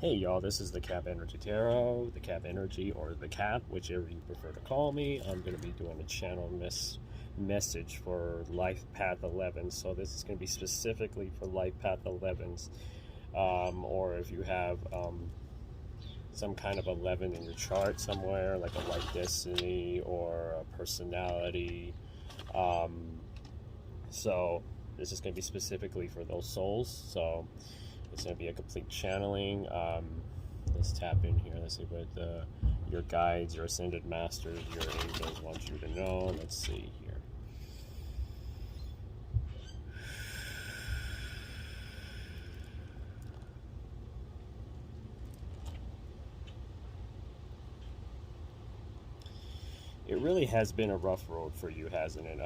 Hey y'all, this is the Cap Energy Tarot, the Cap Energy, or the Cap, whichever you prefer to call me. I'm going to be doing a channel message for Life Path 11. So this is going to be specifically for Life Path 11s, or if you have some kind of 11 in your chart somewhere, like a life destiny or a personality. Um, so this is going to be specifically for those souls. So it's going to be a complete channeling. Let's tap in here. Let's see what your guides, your ascended masters, your angels want you to know. Let's see here. It really has been a rough road for you, hasn't it?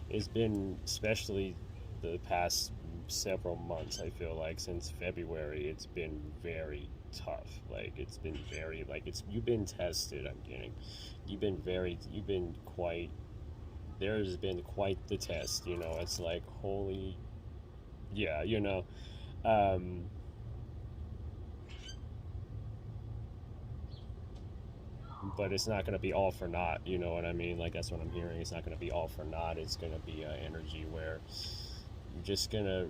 It's been, especially the past several months, I feel like since February, it's been very tough. Like it's been very, like it's you've been tested. I'm getting, you've been quite. There's been quite the test. It's like holy, yeah. Um, but it's not going to be all for naught. You know what I mean? Like that's what I'm hearing. It's not going to be all for naught. It's going to be an energy where you're just gonna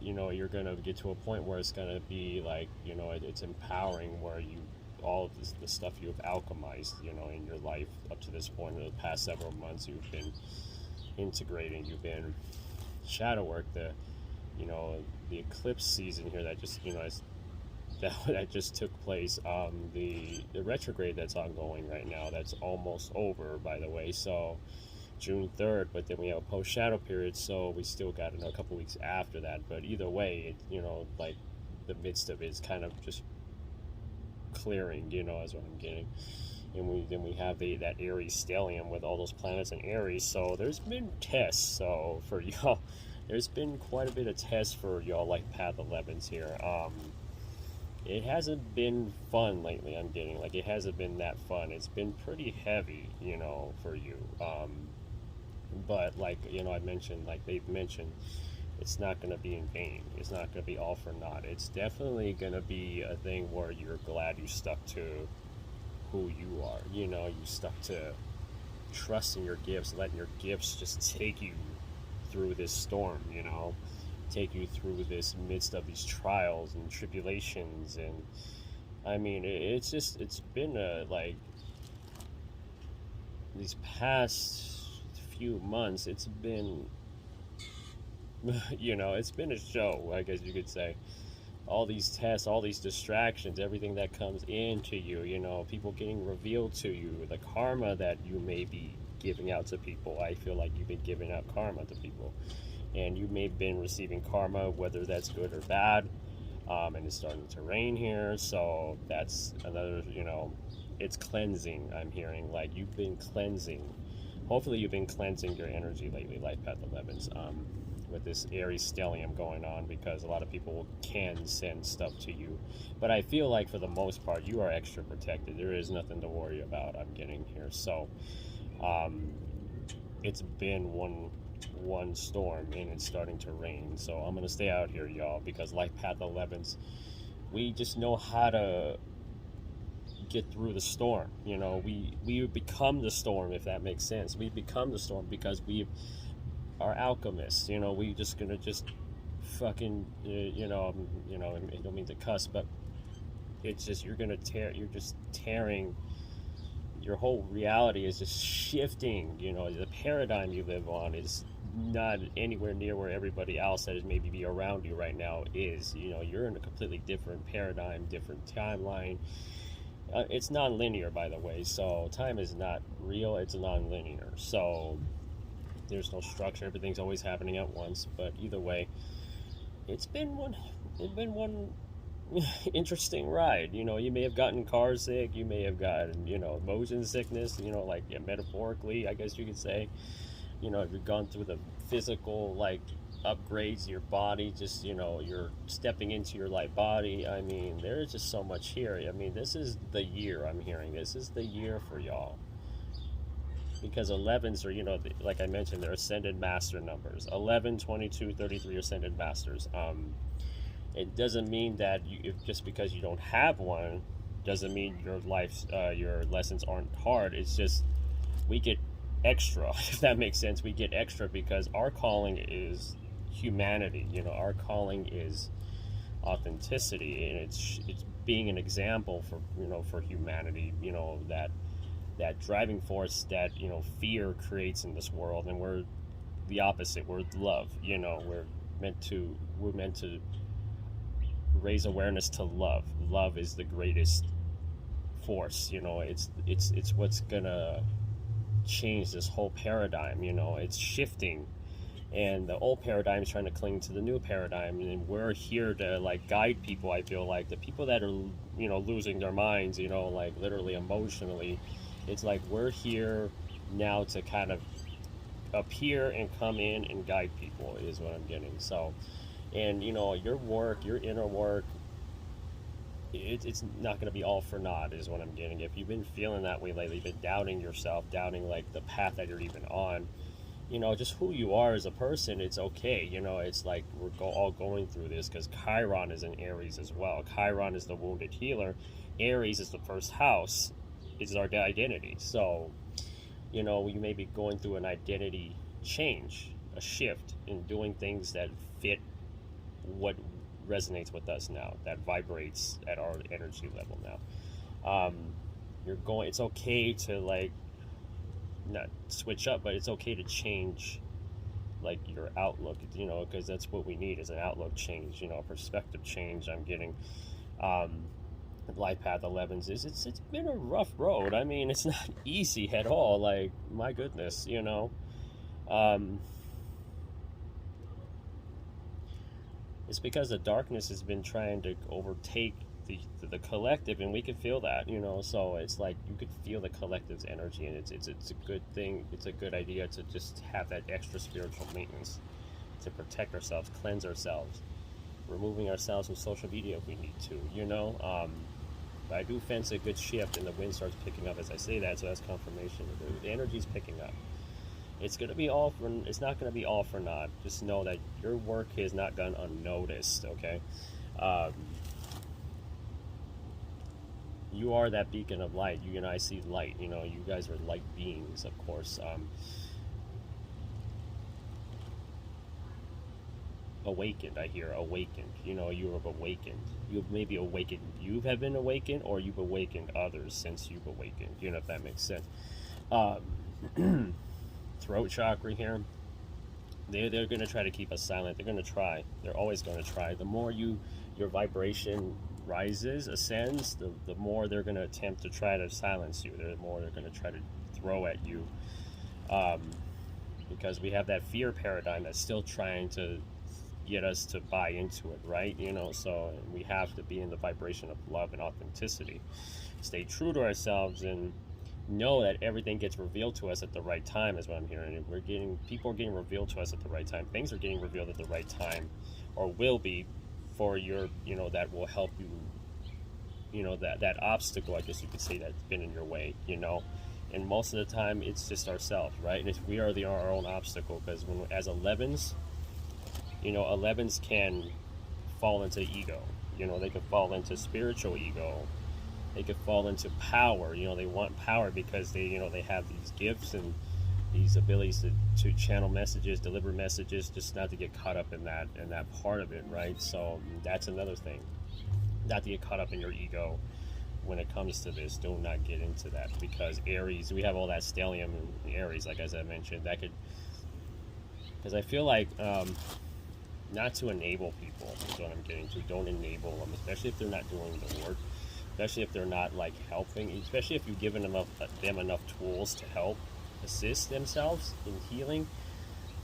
you're gonna get to a point where it's gonna be like it's empowering where you all of the stuff you have alchemized in your life up to this point in the past several months you've been integrating, you've been shadow work, you know the eclipse season here that just that just took place, the retrograde that's ongoing right now, that's almost over, by the way. So June 3rd, but then we have a post shadow period, so we still got a couple weeks after that. But either way, like the midst of it is kind of just clearing, is what I'm getting. And we have that Aries stellium with all those planets in Aries. So there's been tests. So for y'all, there's been quite a bit of tests for y'all, like Path 11s here. It hasn't been fun lately. I'm getting, like, it hasn't been that fun. It's been pretty heavy, for you. But like I mentioned, like they've mentioned, it's not going to be in vain. It's not going to be all for naught. It's definitely going to be a thing where you're glad you stuck to who you are. You stuck to trusting your gifts, letting your gifts just take you through this storm. Take you through this midst of these trials and tribulations. And I mean, it's been like these past few months, it's been it's been a show, I guess you could say. All these tests, all these distractions, everything that comes into you, people getting revealed to you, the karma that you may be giving out to people. I feel like you've been giving out karma to people, and you may have been receiving karma, whether that's good or bad. And it's starting to rain here, so that's another, it's cleansing. I'm hearing like you've been cleansing. Hopefully you've been cleansing your energy lately, Life Path 11s, with this Aries stellium going on, because a lot of people can send stuff to you. But I feel like for the most part, you are extra protected. There is nothing to worry about, I'm getting here. So it's been one storm, and it's starting to rain. So I'm going to stay out here, y'all, because Life Path 11s, we just know how to get through the storm. We become the storm, if that makes sense. We become the storm because we are alchemists. We just gonna just fucking I don't mean to cuss, but it's just you're just tearing. Your whole reality is just shifting. The paradigm you live on is not anywhere near where everybody else that is maybe be around you right now is. You're in a completely different paradigm, different timeline. It's non-linear, by the way, so time is not real, it's non-linear. So there's no structure, everything's always happening at once. But either way, it's been one interesting ride. You may have gotten car sick, you may have gotten motion sickness, like, yeah, metaphorically, I guess you could say. If you've gone through the physical, like, upgrades your body, just you're stepping into your light body. I mean, there's just so much here. I mean, this is the year. I'm hearing this is the year for y'all, because 11s are, like I mentioned, they're ascended master numbers. 11, 22, 33 ascended masters. It doesn't mean that just because you don't have one doesn't mean your lessons aren't hard. It's just we get extra, if that makes sense. We get extra because our calling is humanity. Our calling is authenticity, and it's being an example for humanity. That driving force that fear creates in this world, and we're the opposite. We're love. We're meant to raise awareness to love. Love is the greatest force. It's what's gonna change this whole paradigm. It's shifting, and the old paradigm is trying to cling to the new paradigm, and we're here to like guide people. I feel like the people that are losing their minds, like literally emotionally, it's like we're here now to kind of appear and come in and guide people is what I'm getting. So, and your work, your inner work, it's not going to be all for naught is what I'm getting. If you've been feeling that way lately, been doubting yourself, doubting like the path that you're even on, just who you are as a person, it's okay. It's like we're all going through this because Chiron is in Aries as well. Chiron is the wounded healer. Aries is the first house. It's our identity. So, you may be going through an identity change, a shift in doing things that fit what resonates with us now, that vibrates at our energy level now. It's okay to like not switch up, but it's okay to change like your outlook, because that's what we need is an outlook change, a perspective change. I'm getting life path 11s is it's been a rough road. I mean, it's not easy at all, like my goodness. It's because the darkness has been trying to overtake the collective, and we can feel that, so it's like you could feel the collective's energy, and it's a good thing. It's a good idea to just have that extra spiritual maintenance to protect ourselves, cleanse ourselves, removing ourselves from social media if we need to, but I do fence a good shift, and the wind starts picking up as I say that, so that's confirmation. The energy's picking up. It's not going to be all for naught. Just know that your work has not gone unnoticed, okay? You are that beacon of light. I see light. You guys are light beings, of course. Awakened, I hear. Awakened. You have awakened. You've maybe awakened. You have been awakened, or you've awakened others since you've awakened. If that makes sense. Throat chakra here. They're going to try to keep us silent. They're going to try. They're always going to try. The more your vibration rises, ascends, the more they're going to attempt to try to silence you. The more they're going to try to throw at you, because we have that fear paradigm that's still trying to get us to buy into it, right? So we have to be in the vibration of love and authenticity, stay true to ourselves, and know that everything gets revealed to us at the right time is what I'm hearing. People are getting revealed to us at the right time. Things are getting revealed at the right time, or will be, for your, that will help you, that obstacle, I guess you could say, that's been in your way, and most of the time it's just ourselves, right? And we are our own obstacle, because as 11s, 11s can fall into ego, they can fall into spiritual ego. They could fall into power. They want power because they have these gifts and these abilities to channel messages, deliver messages, just not to get caught up in that part of it, right? So that's another thing. Not to get caught up in your ego when it comes to this. Do not get into that, because Aries, we have all that stellium in Aries, like as I mentioned, that could, because I feel like not to enable people is what I'm getting to. Don't enable them, especially if they're not doing the work. Especially if they're not like helping, especially if you've given them enough tools to help assist themselves in healing,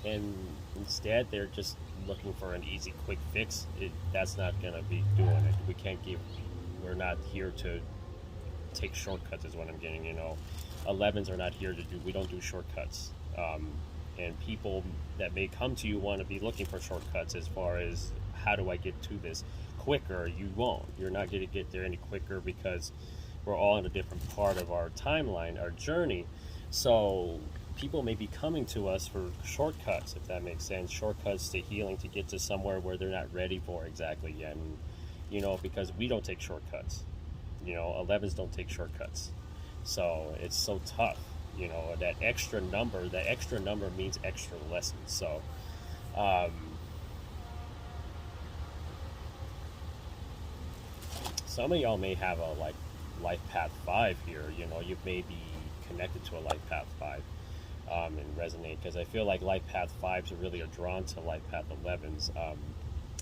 and instead they're just looking for an easy, quick fix. That's not going to be doing it. We're not here to take shortcuts is what I'm getting. 11s are not here we don't do shortcuts. And people that may come to you want to be looking for shortcuts as far as, how do I get to this quicker? You won't. You're not going to get there any quicker, because we're all in a different part of our timeline, our journey. So people may be coming to us for shortcuts, if that makes sense, shortcuts to healing to get to somewhere where they're not ready for exactly yet. And because we don't take shortcuts. 11s don't take shortcuts, so it's so tough. That extra number means extra lessons. So some of y'all may have a life path 5 here. You may be connected to a life path 5 and resonate, because I feel like life path 5s really are drawn to life path 11s.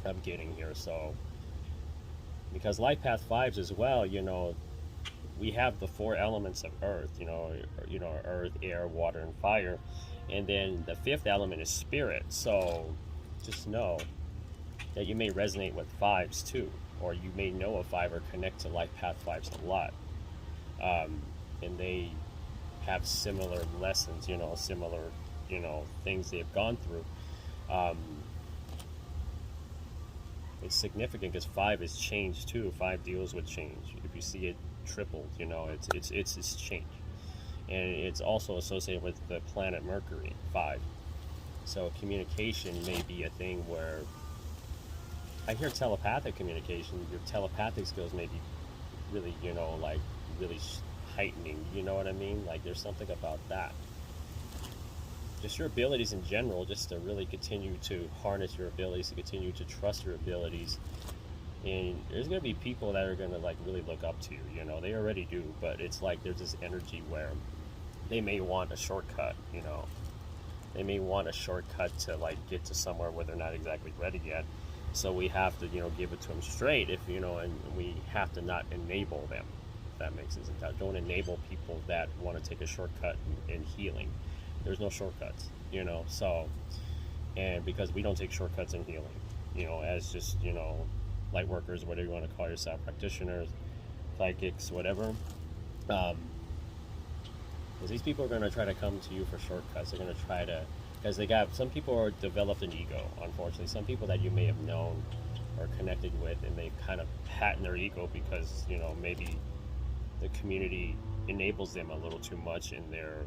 I'm getting here. So because life path 5s as well, we have the 4 elements of earth, earth, air, water, and fire, and then the 5th element is spirit. So just know that you may resonate with 5s too, or you may know a 5 or connect to life path 5s a lot, and they have similar lessons, similar things they've gone through. It's significant because 5 is change too. 5 deals with change. If you see it tripled, it's change, and it's also associated with the planet Mercury 5. So communication may be a thing where I hear telepathic communication. Your telepathic skills may be really, really heightening. You know what I mean? Like there's something about that. Just your abilities in general, just to really continue to harness your abilities, to continue to trust your abilities. And there's going to be people that are going to really look up to you. They already do, but it's like there's this energy where they may want a shortcut. They may want a shortcut to get to somewhere where they're not exactly ready yet. So we have to give it to them straight, and we have to not enable them, if that makes sense. Don't enable people that want to take a shortcut in healing. There's no shortcuts, so, and because we don't take shortcuts in healing, as just, light workers, whatever you want to call yourself, practitioners, psychics, whatever, because these people are going to try to come to you for shortcuts. They're going to try to, because some people are developed an ego, unfortunately. Some people that you may have known or connected with, and they kind of patent their ego because, maybe the community enables them a little too much, and they're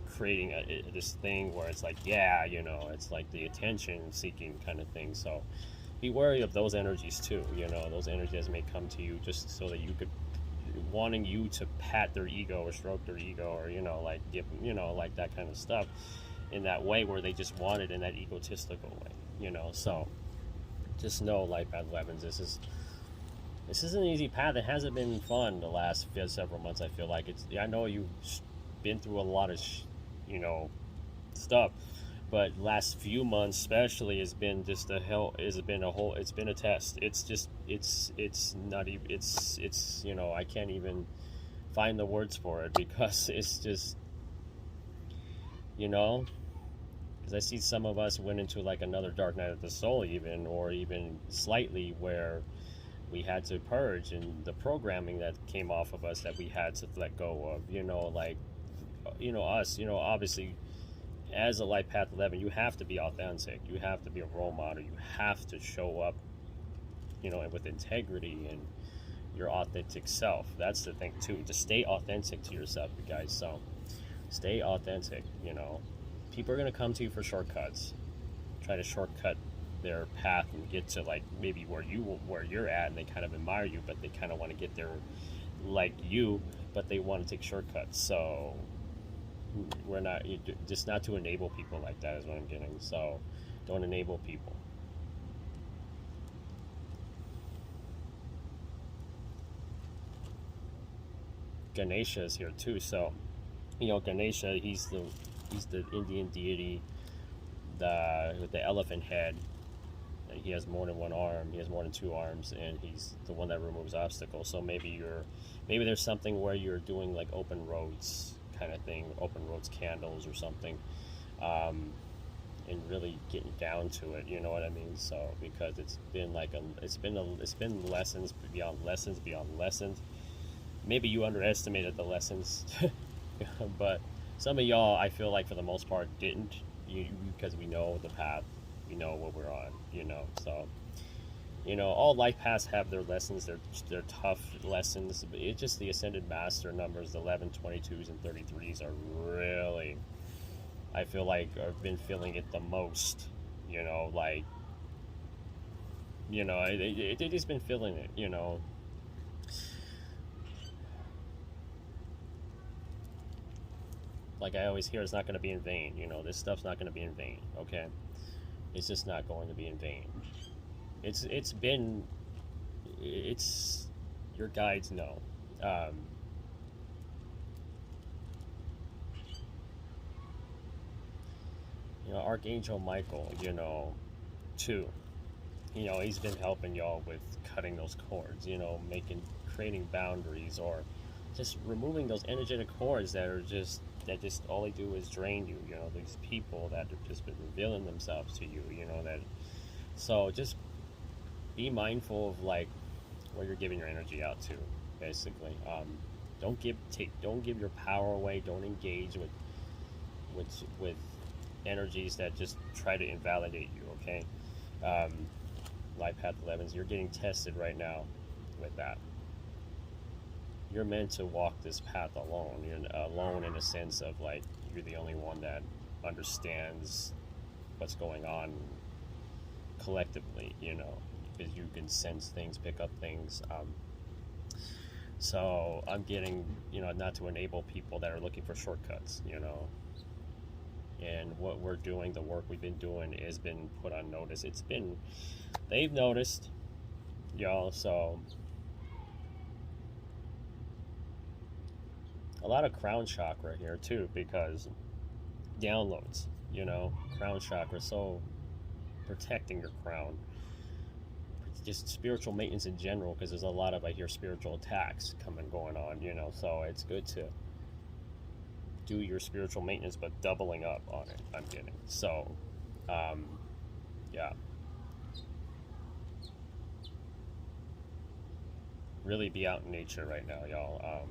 creating this thing where it's it's like the attention seeking kind of thing. So be wary of those energies too. Those energies may come to you just so that you could, wanting you to pat their ego or stroke their ego, or give that kind of stuff in that way where they just want it in that egotistical way. So just know, life path 11s, this is an easy path. It hasn't been fun the last several months. I feel like I know you've been through a lot of stuff, but last few months especially has been just a hell. It's been a test. It's not even, I can't even find the words for it, because it's just, because I see some of us went into another dark night of the soul, or even slightly, where we had to purge, and the programming that came off of us that we had to let go of, us, obviously, as a life path 11, you have to be authentic. You have to be a role model. You have to show up, with integrity and your authentic self. That's the thing too. To stay authentic to yourself, you guys. So stay authentic. People are gonna come to you for shortcuts, try to shortcut their path and get to maybe where you're at, and they kind of admire you, but they kind of want to get there like you, but they want to take shortcuts. So we're not, just not to enable people like that is what I'm getting. So don't enable people. Ganesha is here too. So Ganesha, he's the Indian deity, with the elephant head. He has more than one arm. He has more than 2 arms, and he's the one that removes obstacles. So maybe there's something where you're doing open roads kind of thing, open roads candles or something, and really getting down to it. You know what I mean? So because it's been it's been lessons beyond lessons beyond lessons. Maybe you underestimated the lessons, but some of y'all, I feel like for the most part, didn't. Because we know the path, we know what we're on. So You know, all life paths have their lessons. They're tough lessons. But it's just the ascended master numbers, the 11, 22s, and 33s are really, I feel like I've been feeling it the most. You know, like, it has been feeling it, like I always hear, it's not going to be in vain. This stuff's not going to be in vain. Okay, it's just not going to be in vain. It's been, it's your guides know. Um, Archangel Michael, too. He's been helping y'all with cutting those cords. Creating boundaries, or just removing those energetic cords that just all they do is drain you. These people that have just been revealing themselves to you. That so just be mindful of like where you're giving your energy out to, basically. Don't give your power away. Don't engage with energies that just try to invalidate you. Okay, um, Life Path 11s, you're getting tested right now with that. You're meant to walk this path alone. You're alone in a sense of like you're the only one that understands what's going on collectively. Because you can sense things, pick up things. So I'm getting, not to enable people that are looking for shortcuts. And what we're doing, the work we've been doing, has been put on notice. They've noticed, y'all. So a lot of crown chakra here too, because downloads, crown chakra, so protecting your crown, just spiritual maintenance in general, because there's a lot of, I hear, spiritual attacks going on, so it's good to do your spiritual maintenance, but doubling up on it, I'm getting. So yeah, really be out in nature right now, y'all.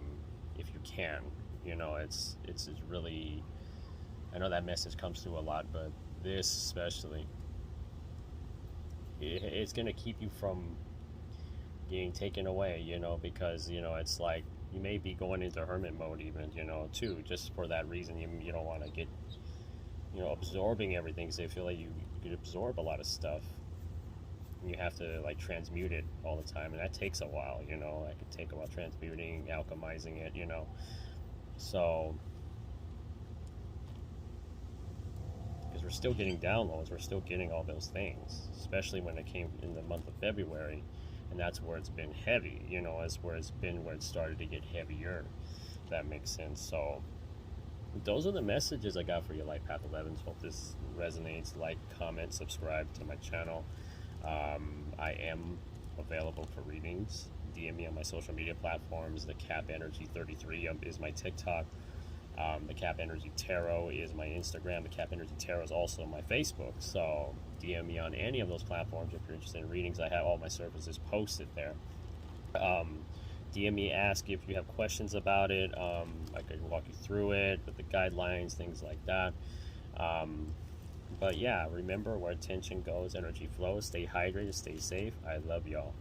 If you can, it's really, I know that message comes through a lot, but this especially, it's going to keep you from getting taken away, because it's like you may be going into hermit mode even, too, just for that reason. You don't want to get, absorbing everything, because they feel like you could absorb a lot of stuff. You have to like transmute it all the time, and that takes a while. That could take a while, transmuting, alchemizing it. So because we're still getting downloads, we're still getting all those things, especially when it came in the month of February, and that's where it's been heavy. As where it's been, where it started to get heavier. If that makes sense. So those are the messages I got for you, Life Path 11s. Hope this resonates. Like, comment, subscribe to my channel. I am available for readings. DM me on my social media platforms. The Cap Energy 33 is my TikTok. The Cap Energy Tarot is my Instagram. The Cap Energy Tarot is also my Facebook. So DM me on any of those platforms if you're interested in readings. I have all my services posted there. DM me, ask if you have questions about it. I could walk you through it with the guidelines, things like that. But yeah, remember, where attention goes, energy flows. Stay hydrated, stay safe. I love y'all.